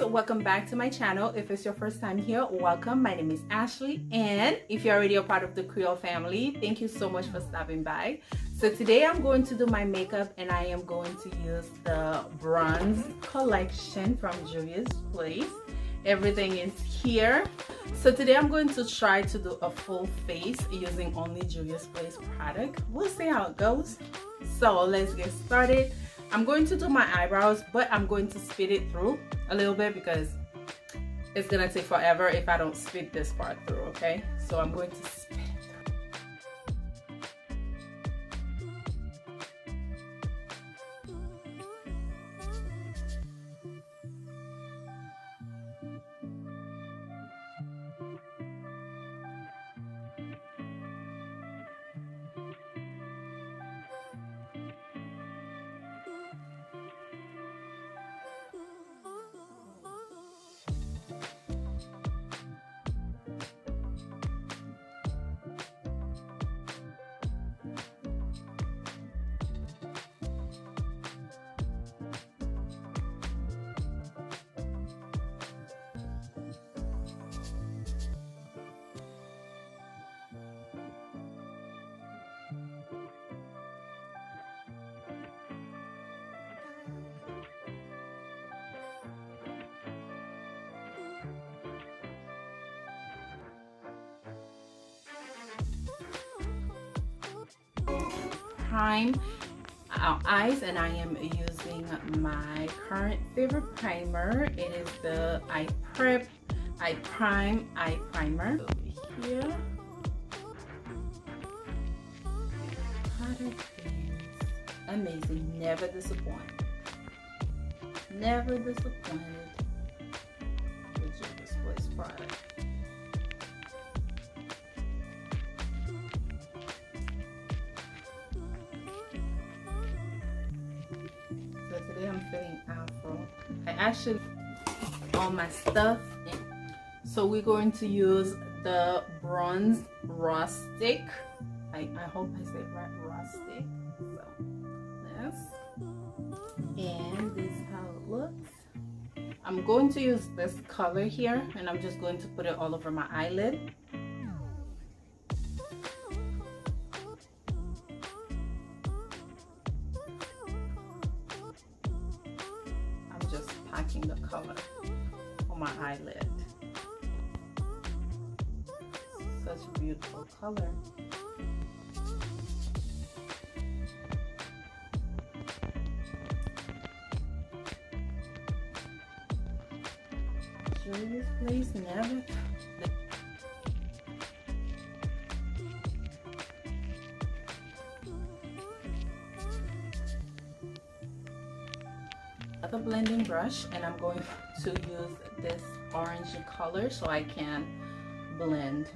welcome back to my channel. If it's your first time here, welcome. My name is Ashley, and if you're already a part of the Creole family, thank you so much for stopping by. So today I'm going to do my makeup, and I am going to use the bronze collection from Juvia's Place. Everything is here. So today I'm going to try to do a full face using only Juvia's Place product. We'll see how it goes. So let's get started. I'm going to do my eyebrows, but I'm going to speed it through a little bit because it's gonna take forever if I don't speed this part through, okay? So I'm going to speed it prime our eyes, and I am using my current favorite primer. It is the Eye Prime Eye Primer. Over here, product is amazing. Never disappointed. Never disappointed with Juvia's Place product. Today I'm feeling afro. I actually all my stuff in. So we're going to use the bronze rustic. I hope I said right, rustic. So this, and this is how it looks. I'm going to use this color here, and I'm just going to put it all over my eyelid. Packing the color on my eyelid. Such a beautiful color. Juvia's Place never. The blending brush, and I'm going to use this orange color so I can blend.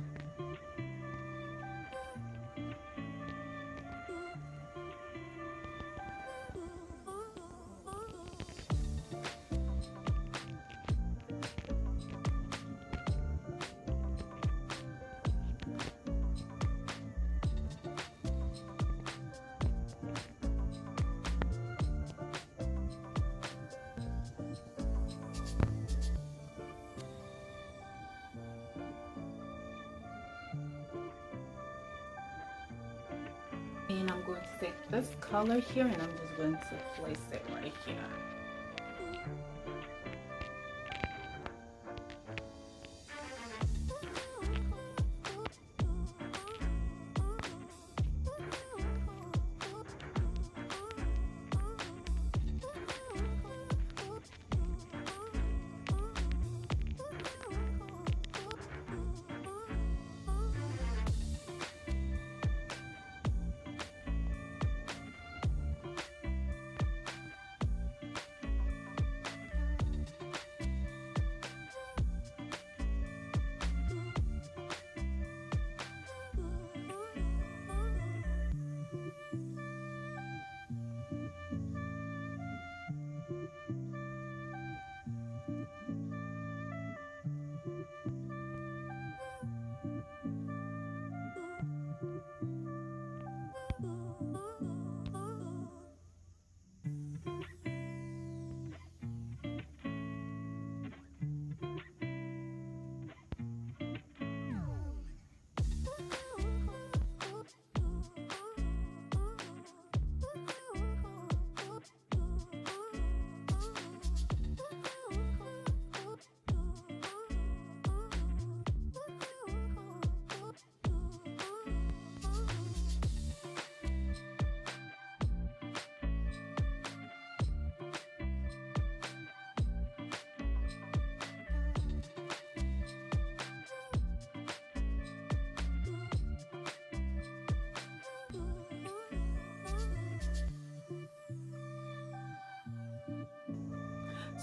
And I'm going to take this color here, and I'm just going to place it right here.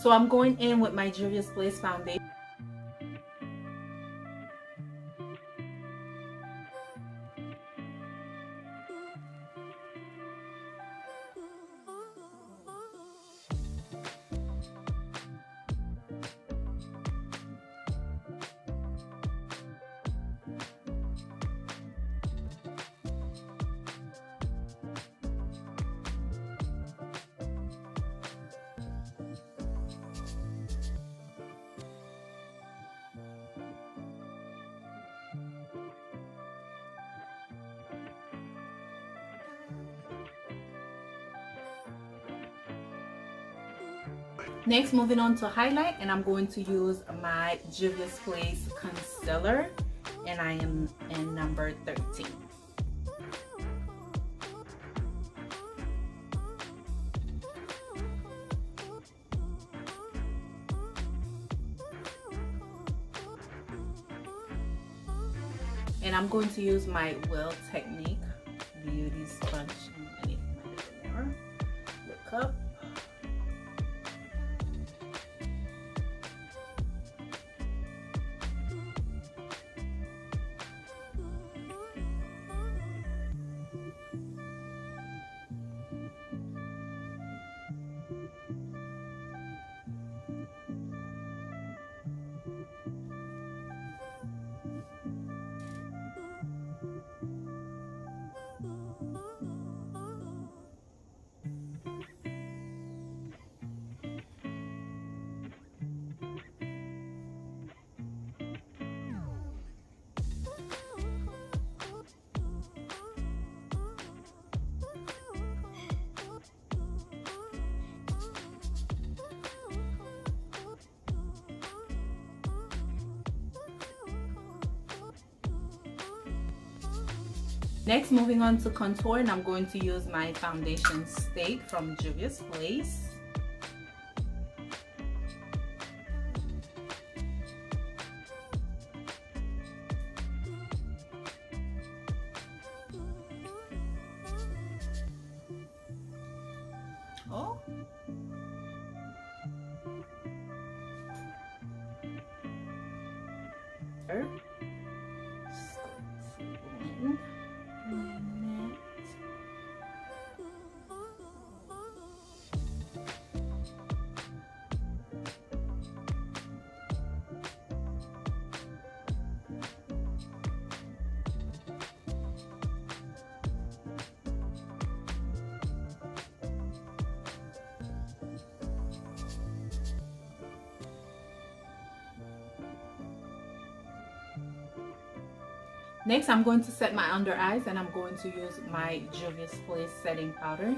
So I'm going in with my Juvia's Place foundation. Next, moving on to highlight, and I'm going to use my Juvia's Place concealer, and I am in number 13. And I'm going to use my Well Technique Beauty Sponge underneath my mirror. Look up. Next, moving on to contour, and I'm going to use my foundation stick from Juvia's Place. Oh. There. Next, I'm going to set my under eyes, and I'm going to use my Juvia's Place setting powder.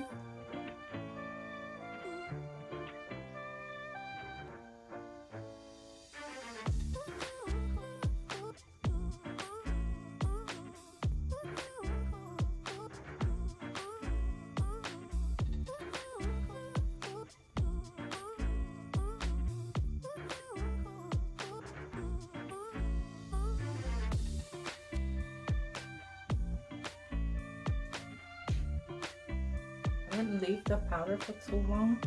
Didn't leave the powder for too long.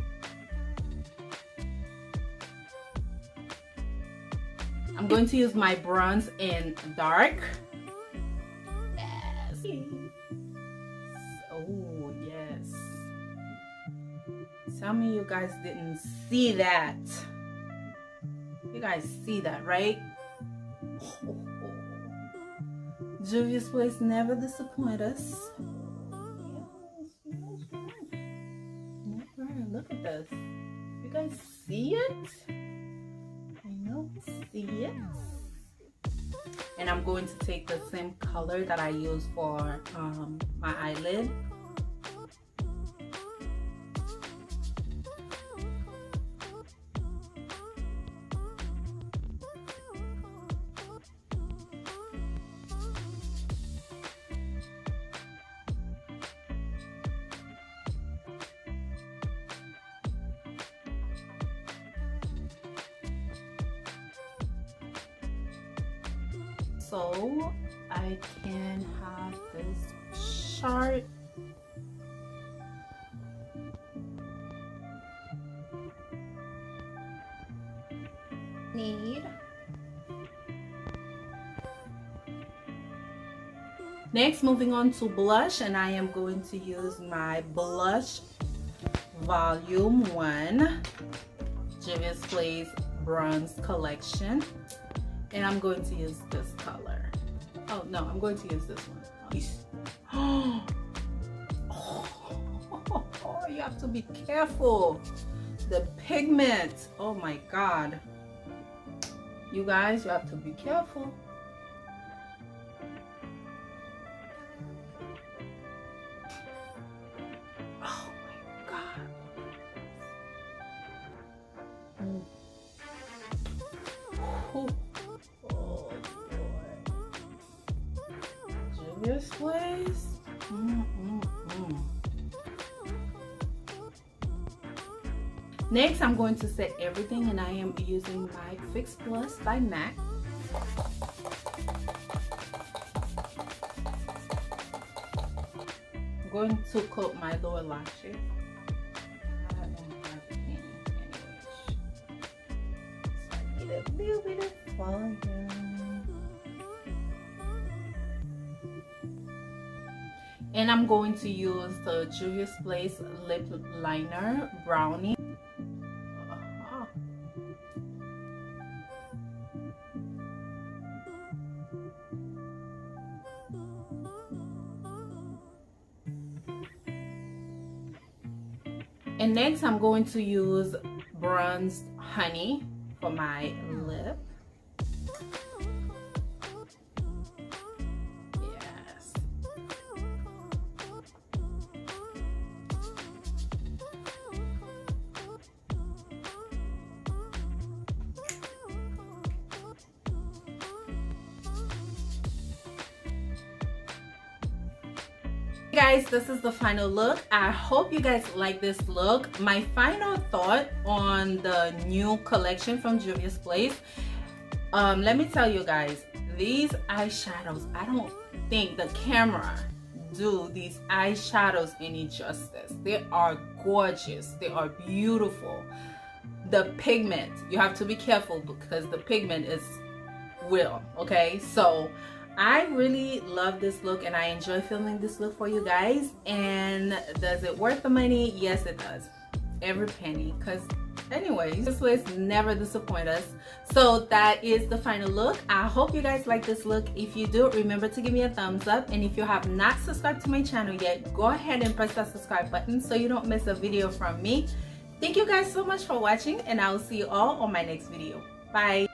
I'm going to use my bronze in dark. Yes. Oh, yes. Tell me you guys didn't see that. You guys see that, right? Juvia's Place never disappoint us. Look at this. You guys see it? I know, see it. And I'm going to take the same color that I use for my eyelid. So I can have this chart. need. Next, moving on to blush, and I am going to use my blush volume 1 Juvia's Place bronze collection, and I'm going to use this color. Oh no, I'm going to use this one. Oh, you have to be careful. The pigment, oh my god, you guys, you have to be careful. Oh my god. Oh boy. Juvia's Place. Next, I'm going to set everything, and I am using my Fix Plus by MAC. I'm going to coat my lower lashes. I don't have any anyway. So I need a little bit of volume. And I'm going to use the Juvia's Place lip liner brownie. And next, I'm going to use bronzed honey for my lip. Yes. Guys, this is the final look. I hope you guys like this look. My final thought on the new collection from Juvia's Place, let me tell you guys, these eyeshadows, I don't think the camera do these eyeshadows any justice. They are gorgeous, they are beautiful. The pigment, you have to be careful because the pigment is real, okay? So I really love this look, and I enjoy filming this look for you guys. And does it worth the money? Yes, it does. Every penny. Because anyways, this place never disappoint us. So that is the final look. I hope you guys like this look. If you do, remember to give me a thumbs up. And if you have not subscribed to my channel yet, go ahead and press that subscribe button so you don't miss a video from me. Thank you guys so much for watching, and I will see you all on my next video. Bye.